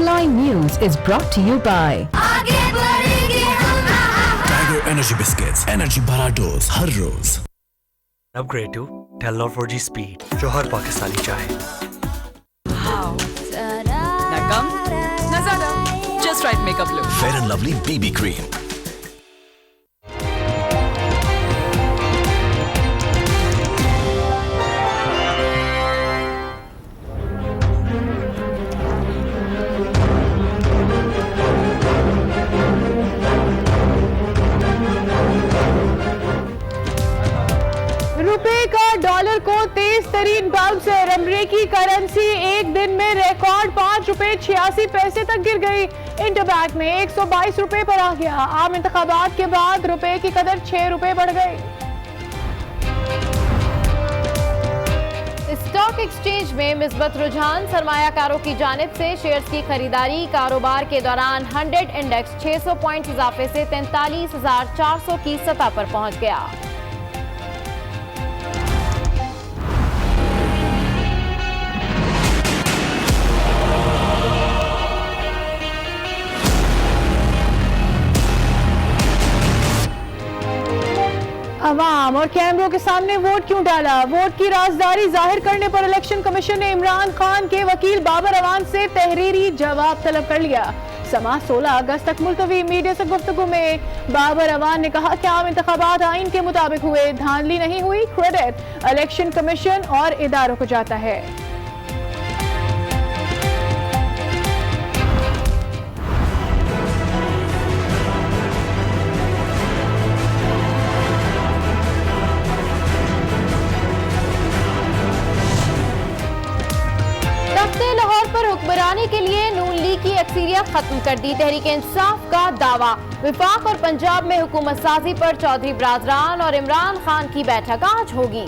Headline News is brought to you by Tiger Energy Biscuits. Energy भरा dose हर रोज. Upgrade to Telnor 4G speed जो हर पाकिस्तानी चाहे. ना कम ना ज्यादा, just right makeup look. Fair and Lovely BB Cream. रुपए का डॉलर को तेज तरीन बाउंसर. अमेरिकी करेंसी एक दिन में रिकॉर्ड ₹5.86 तक गिर गई. इंटरबैंक में 122 रुपए पर आ गया. आम इंतखाबात के बाद रुपए की कदर 6 रुपए बढ़ गई. स्टॉक एक्सचेंज में मिस्बत रुझान. सरमायाकारों की जानिब से शेयर्स की खरीदारी. कारोबार के दौरान 100 इंडेक्स 600 पॉइंट इजाफे से 43,400 की सतह पर पहुंच गया. अवाम और कैमरों के सामने वोट क्यों डाला? वोट की राजदारी जाहिर करने पर इलेक्शन कमीशन ने इमरान खान के वकील बाबर अवान से तहरीरी जवाब तलब कर लिया. समाअत 16 अगस्त तक मुलतवी. मीडिया से गुफ्तगू में बाबर अवान ने कहा कि आम इंतखाबात आइन के मुताबिक हुए, धांधली नहीं हुई. क्रेडिट इलेक्शन कमीशन और इदारों को जाता है. लाहौर पर हुक्मरानी के लिए नून लीग की अक्सरियत खत्म कर दी. तहरीक इंसाफ का दावा. विफाक और पंजाब में हुकूमत साजी पर चौधरी बरादरान और इमरान खान की बैठक आज होगी.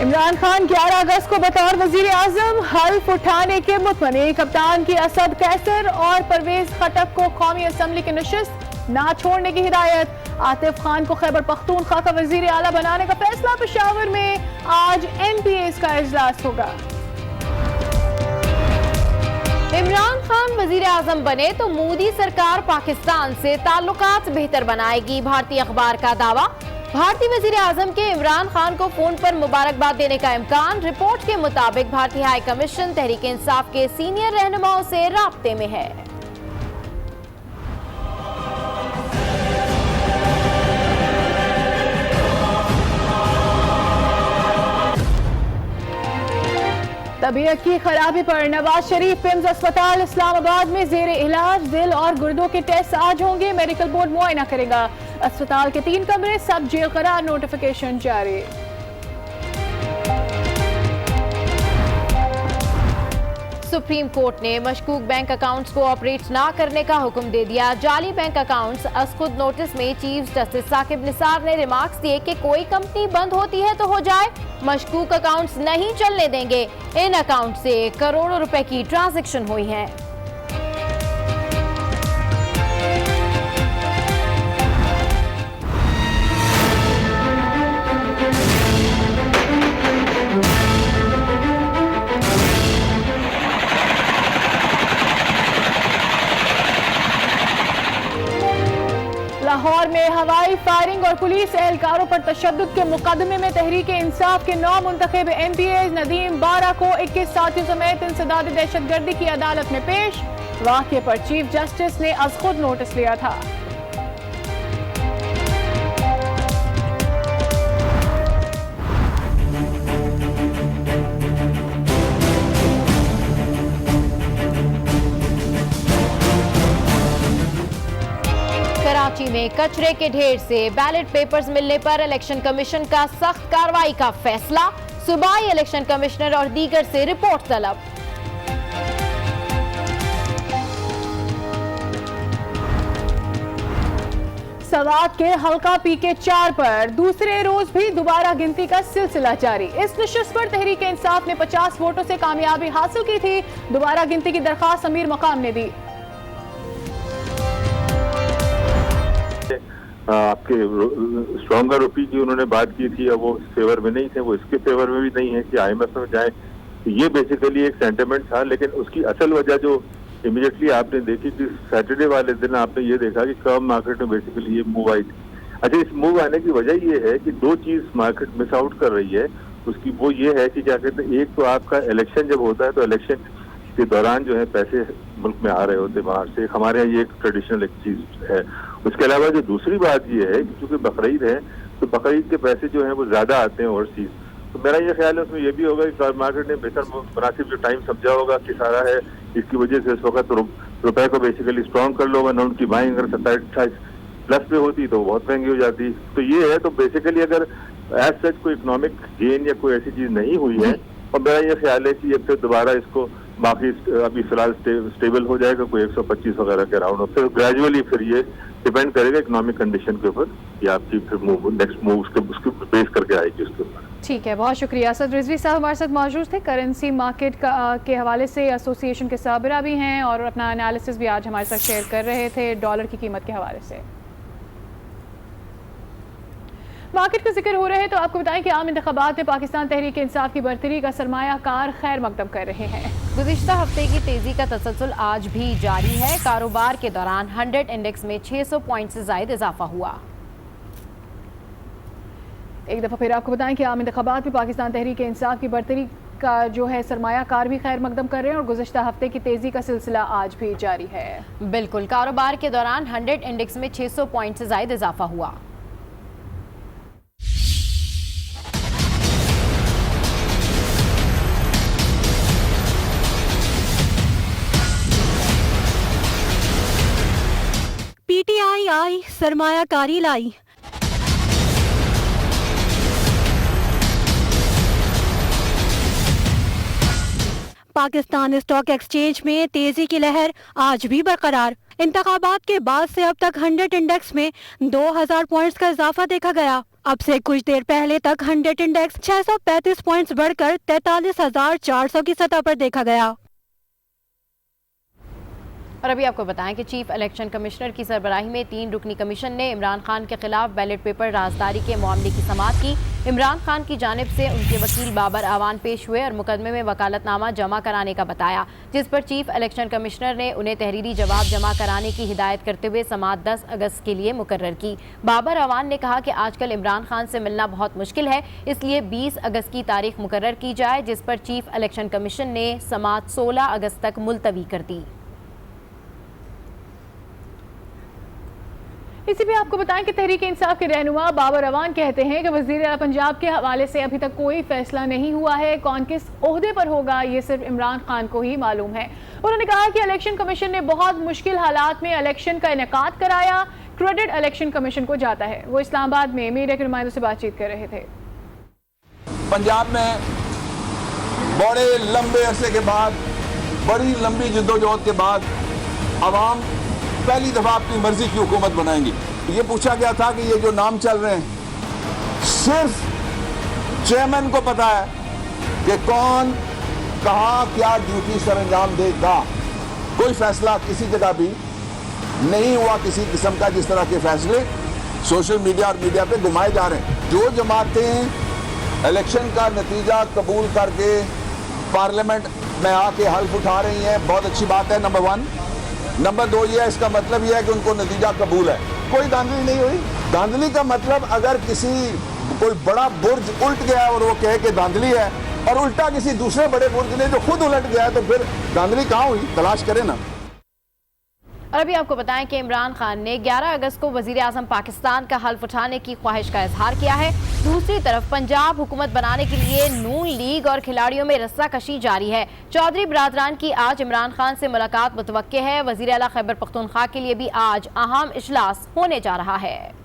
इमरान खान 11 अगस्त को बतौर वजीर आजम हल्फ उठाने के मुतमनी. कप्तान की असद कैसर और परवेज खटक को कौमी असम्बली की नशिस्त ना छोड़ने की हिदायत. आतिफ खान को खैबर पख्तूनख्वा का वजीर आला बनाने का फैसला. पेशावर में आज MPAs का इजलास होगा. इमरान खान वजीर आजम बने तो मोदी सरकार पाकिस्तान से ताल्लुकात बेहतर बनाएगी. भारतीय अखबार का दावा. भारतीय वजीर आजम के इमरान खान को फोन पर मुबारकबाद देने का इम्कान. रिपोर्ट के मुताबिक भारतीय हाई कमीशन तहरीक इंसाफ के सीनियर रहनुमाओं से राब्ते में है. तबीयत की खराबी पर नवाज शरीफ पिम्स अस्पताल इस्लामाबाद में जेर इलाज. दिल और गुर्दों के टेस्ट आज होंगे. मेडिकल बोर्ड मुआयना करेगा. अस्पताल के 3 कमरे सब जेल करार. नोटिफिकेशन जारी. सुप्रीम कोर्ट ने मशकूक बैंक अकाउंट्स को ऑपरेट ना करने का हुक्म दे दिया. जाली बैंक अकाउंट्स खुद नोटिस में चीफ जस्टिस साकिब निसार ने रिमार्क्स दिए कि कोई कंपनी बंद होती है तो हो जाए, मशकूक अकाउंट्स नहीं चलने देंगे. इन अकाउंट से करोड़ों रुपए की ट्रांजैक्शन हुई हैं. लाहौर में हवाई फायरिंग और पुलिस एहलकारों पर तशद्दुद के मुकदमे में तहरीक इंसाफ के 9 मुंतखब MPAs नदीम बारा को 21 साथियों समेत इंसदाद दहशतगर्दी की अदालत में पेश. वाक़े पर चीफ जस्टिस ने आज खुद नोटिस लिया था. कराची में कचरे के ढेर से बैलेट पेपर्स मिलने पर इलेक्शन कमीशन का सख्त कार्रवाई का फैसला. सूबाई इलेक्शन कमिश्नर और दीगर से रिपोर्ट तलब. सवात के हल्का PK4 पर दूसरे रोज भी दोबारा गिनती का सिलसिला जारी. इस नशिस्त पर तहरीक इंसाफ ने 50 वोटों से कामयाबी हासिल की थी. दोबारा गिनती की दरखास्त अमीर मकाम ने दी. आपके स्ट्रॉन्गर रुपी की उन्होंने बात की थी, अब वो फेवर में नहीं थे, वो इसके फेवर में भी नहीं है कि IMF में जाए। तो ये बेसिकली एक सेंटिमेंट था, लेकिन उसकी असल वजह जो इमीडिएटली आपने देखी कि सैटरडे वाले दिन आपने ये देखा कि कर्म मार्केट में बेसिकली ये मूव आई थी। अच्छा, इस मूव आने की वजह ये है कि दो चीज मार्केट मिस आउट कर रही है उसकी, वो ये है कि क्या कहते हैं, एक तो आपका इलेक्शन जब होता है तो इलेक्शन के दौरान जो है पैसे मुल्क में आ रहे होते बाहर से, हमारे यहाँ ये एक ट्रेडिशनल एक चीज है। उसके अलावा जो दूसरी बात ये है कि चूंकि बकरीद है तो बकरीद के पैसे जो है वो ज्यादा आते हैं ओवरसीज। तो मेरा ये ख्याल है उसमें ये भी होगा कि कार मार्केट ने बेहतर मुनासिब जो टाइम समझा होगा कि सारा है, इसकी वजह से इस वक्त रुपए को बेसिकली स्ट्रॉन्ग कर लो, वरना उनकी बाइंग अगर 27-28 प्लस पे होती तो बहुत महंगी हो जाती। तो ये है, तो बेसिकली अगर एज सच कोई इकोनॉमिक गेन या कोई ऐसी चीज नहीं हुई है, और मेरा ये ख्याल है कि ये फिर दोबारा इसको बाकी अभी फिलहाल स्टेबल हो जाएगा कोई 125 वगैरह के अराउंड, और फिर ग्रेजुअली फिर ये डिपेंड करेगा इकोनॉमिक कंडीशन के ऊपर, या आपकी फिर मूव नेक्स्ट मूव उसके बेस करके आएगी उसके ऊपर। ठीक है, बहुत शुक्रिया। असद रिजवी साहब हमारे साथ मौजूद थे, करेंसी मार्केट के हवाले से एसोसिएशन के सरबराह भी हैं और अपना एनालिसिस भी आज हमारे साथ शेयर कर रहे थे डॉलर की कीमत के हवाले से। मार्केट का जिक्र हो रहा है तो आपको बताएं कि आम इंतखाबात में पाकिस्तान तहरीक इंसाफ की बरतरी का सरमायाकार खैर मकदम कर रहे हैं। गुज़िश्ता हफ्ते की तेजी का तसलसल आज भी जारी है। कारोबार के दौरान 100 इंडेक्स में 600 पॉइंट से ज्यादा इजाफा हुआ। एक दफा फिर आपको बताएं कि आम इंतखाबात में पाकिस्तान तहरीक इंसाफ की बरतरी का जो है सरमायाकार भी खैर मकदम कर रहे हैं और गुज़िश्ता हफ्ते की तेजी का सिलसिला आज भी जारी है। बिल्कुल, कारोबार के दौरान 100 इंडेक्स में 600 पॉइंट से ज्यादा इजाफा हुआ। PTI आई सरमायाकारी लाई। पाकिस्तान स्टॉक एक्सचेंज में तेजी की लहर आज भी बरकरार। इंतखाबात के बाद से अब तक 100 इंडेक्स में 2000 पॉइंट्स का इजाफा देखा गया। अब से कुछ देर पहले तक 100 इंडेक्स 635 पॉइंट्स बढ़कर 43,400 की सतह पर देखा गया। और अभी आपको बताएं कि चीफ इलेक्शन कमिश्नर की सरबराही में 3 रुकनी कमीशन ने इमरान खान के खिलाफ बैलेट पेपर राजदारी के मामले की समाअत की। इमरान खान की जानिब से उनके वकील बाबर अवान पेश हुए और मुकदमे में वकालतनामा जमा कराने का बताया, जिस पर चीफ इलेक्शन कमिश्नर ने उन्हें तहरीरी जवाब जमा कराने की हिदायत करते हुए समाअत 10 अगस्त के लिए मुकर्रर की। बाबर अवान ने कहा कि आजकल इमरान खान से मिलना बहुत मुश्किल है, इसलिए 20 अगस्त की तारीख मुकर्रर की जाए, जिस पर चीफ इलेक्शन कमीशन ने समाअत 16 अगस्त तक मुलतवी कर दी। इसी पे आपको बताएं कि तहरीक इंसाफ के रहनुमा बाबर अवान कहते हैं कि वज़ीर आला पंजाब के हवाले से अभी तक कोई फैसला नहीं हुआ है। कौन किस ओहदे पर होगा ये सिर्फ इमरान खान को ही मालूम है। उन्होंने कहा कि इलेक्शन कमीशन ने बहुत मुश्किल हालात में इलेक्शन का इनेकाद कराया, क्रेडिट इलेक्शन कमीशन को जाता है। वो इस्लामाबाद में मीडिया के नुमाइंदों से बातचीत कर रहे थे। पंजाब में बड़े लंबे अरसे के बाद, बड़ी लंबी जद्दोजहद के बाद अवाम पहली दफा अपनी मर्जी की हुकूमत बनाएंगी। ये पूछा गया था कि ये जो नाम चल रहे हैं, सिर्फ चेयरमैन को पता है कि कौन कहां क्या ड्यूटी सर अंजाम देगा। कोई फैसला किसी जगह भी नहीं हुआ किसी किस्म का, जिस तरह के फैसले सोशल मीडिया और मीडिया पे घुमाए जा रहे हैं। जो जमातें इलेक्शन का नतीजा कबूल करके पार्लियामेंट में आके हल्फ उठा रही हैं, बहुत अच्छी बात है, नंबर 1। नंबर 2 ये है, इसका मतलब यह है कि उनको नतीजा कबूल है, कोई धांधली नहीं हुई। धांधली का मतलब अगर कोई बड़ा बुर्ज उल्ट गया और वो कहे कि धांधली है, और उल्टा किसी दूसरे बड़े बुर्ज ने जो खुद उलट गया, तो फिर धांधली कहाँ हुई, तलाश करें ना। और अभी आपको बताएं कि इमरान खान ने 11 अगस्त को वजीर आजम पाकिस्तान का हल्फ उठाने की ख्वाहिश का इजहार किया है। दूसरी तरफ पंजाब हुकूमत बनाने के लिए नून लीग और खिलाड़ियों में रस्साकशी जारी है। चौधरी बरादरान की आज इमरान खान से मुलाकात मुतवक्के है। वजीर आला खैबर पख्तूनख्वा के लिए भी आज अहम इजलास होने जा रहा है।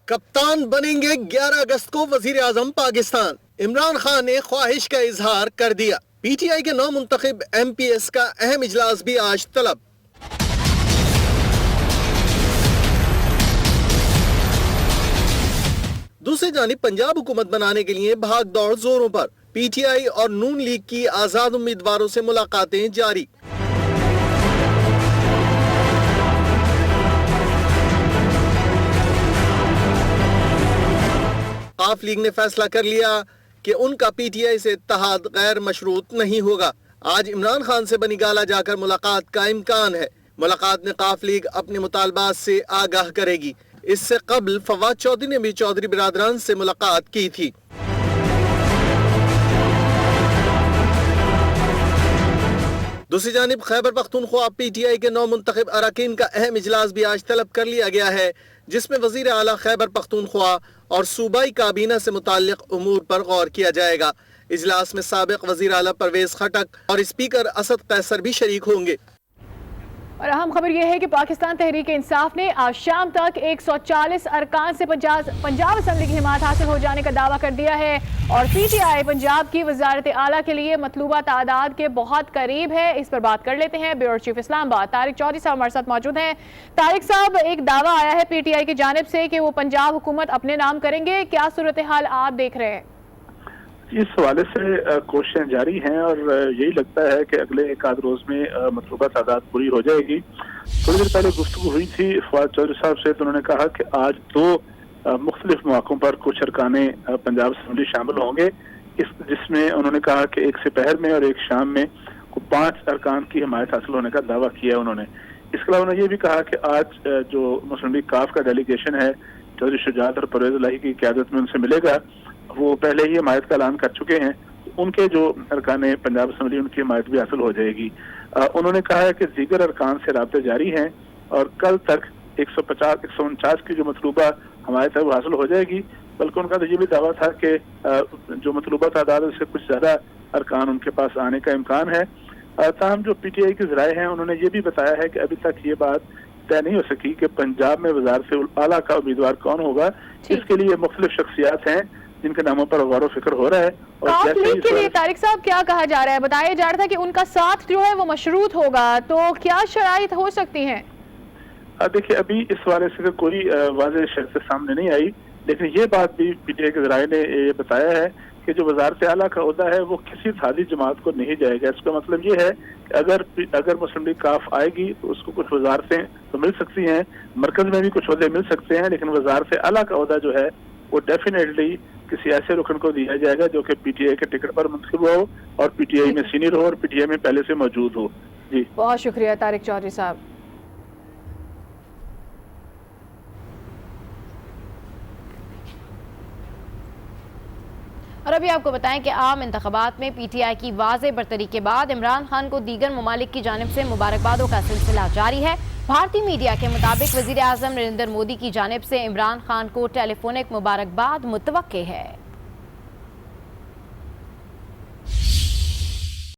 कप्तान बनेंगे 11 अगस्त को वजीर आजम पाकिस्तान। इमरान खान ने ख्वाहिश का इजहार कर दिया। PTI के नौ मुंतखब MPS का अहम इजलास भी आज तलब। दूसरी जानिब पंजाब हुकूमत बनाने के लिए भाग दौड़ जोरों पर। पीटीआई और नून लीग की आजाद उम्मीदवारों से मुलाकातें जारी। काफ लीग ने फैसला कर लिया कि उनका पीटीआई से इत्तेहाद गैर मशरूत नहीं होगा। आज इमरान खान से बनी गाला जाकर मुलाकात का इम्कान है। मुलाकात में काफ लीग अपने मुतालबात से आगाह करेगी। इससे कबल फवाद चौधरी ने भी चौधरी बिरादरान से मुलाकात की थी। दूसरी जानिब खैबर पख्तूनख्वा पीटीआई के 9 मुंतखब अरकान का अहम इजलास भी आज तलब कर लिया गया है, जिसमें वजीर आला खैबर पख्तूनख्वा और सूबाई काबीना से मुताल्लिक उमूर पर गौर किया जाएगा। इजलास में साबिक वजीर आला परवेज खटक और स्पीकर असद कैसर भी शरीक होंगे। और अहम खबर यह है कि पाकिस्तान तहरीक इंसाफ ने आज शाम तक 140 अरकान से पंजाब असम्बली की हिमायत हासिल हो जाने का दावा कर दिया है और पीटीआई पंजाब की वजारत आला के लिए मतलूबा तादाद के बहुत करीब है। इस पर बात कर लेते हैं। ब्यूरो चीफ इस्लामाबाद तारिक चौधरी साहब हमारे साथ मौजूद हैं। तारिक साहब, एक दावा आया है पीटीआई की जानिब से कि वो पंजाब हुकूमत अपने नाम करेंगे, क्या सूरत हाल आप देख रहे हैं? इस हवाले से कोशिशें जारी हैं और यही लगता है कि अगले एक आध रोज में मतलूबा तादाद पूरी हो जाएगी। थोड़ी देर पहले गुफ्तगू हुई थी फवाद चौधरी साहब से, तो उन्होंने कहा कि आज 2 मुख्तलिफ मौकों पर कुछ अरकाने पंजाब असम्बली शामिल होंगे, जिसमें उन्होंने कहा कि एक दोपहर में और एक शाम में 5 अरकान की हिमायत हासिल होने का दावा किया है उन्होंने। इसके अलावा उन्होंने ये भी कहा कि आज जो मुस्लिम लीग काफ का डेलीगेशन है चौधरी शुजात और परवेज इलाही की क़यादत में उनसे मिलेगा, वो पहले ही हिमायत का ऐलान कर चुके हैं। उनके जो अरकान पंजाब असम्बली उनकी हिमायत भी हासिल हो जाएगी। उन्होंने कहा है कि दीगर अरकान से राब्ते जारी हैं और कल तक 149 की जो मतलूबा हिमायत है वो हासिल हो जाएगी। बल्कि उनका तो ये भी दावा था कि जो मतलूबा तादाद है उससे कुछ ज्यादा अरकान उनके पास आने का इम्कान है। ताहम जो पीटीआई के ज़राए हैं उन्होंने ये भी बताया है कि अभी तक ये बात तय नहीं हो सकी कि पंजाब में वज़ारत आला का उम्मीदवार कौन होगा। इसके लिए मुख्तलिफ शख्सियात हैं जिनके नामों पर गौर फिक्र हो रहा है। और लीग के लिए तारिक साहब क्या कहा जा रहा है? बताया जा रहा था कि उनका साथ जो है वो मशरूत होगा, तो क्या शराइत हो सकती हैं? देखिए, अभी इस हवाले से कोई वाज़ेह शर्त सामने नहीं आई, लेकिन ये बात भी पीटीआई के ज़राए ने ये बताया है कि जो वज़ारत आला का ओहदा है वो किसी सादी जमात को नहीं जाएगा। इसका मतलब ये है कि अगर मुस्लिम लीग काफ आएगी तो उसको कुछ वज़ारतें तो मिल सकती हैं, मरकज में भी कुछ ओहदे मिल सकते हैं, लेकिन वज़ारत आला का ओहदा जो है वो डेफिनेटली किसी ऐसे रुकन को दिया जाएगा जो कि पीटीआई के टिकट पर मुंतखब हो और पीटीआई में सीनियर हो और पीटीआई में पहले से मौजूद हो। जी, बहुत शुक्रिया तारिक चौधरी साहब। और अभी आपको बताएं कि आम इंतखाबात में पीटीआई की वाज़ेह बरतरी के बाद इमरान खान को दीगर ममालिक की जानिब से मुबारकबादों का सिलसिला जारी है। भारतीय मीडिया के मुताबिक वज़ीर आज़म नरेंद्र मोदी की जानिब से इमरान खान को टेलीफोनिक मुबारकबाद मुतवक्के है।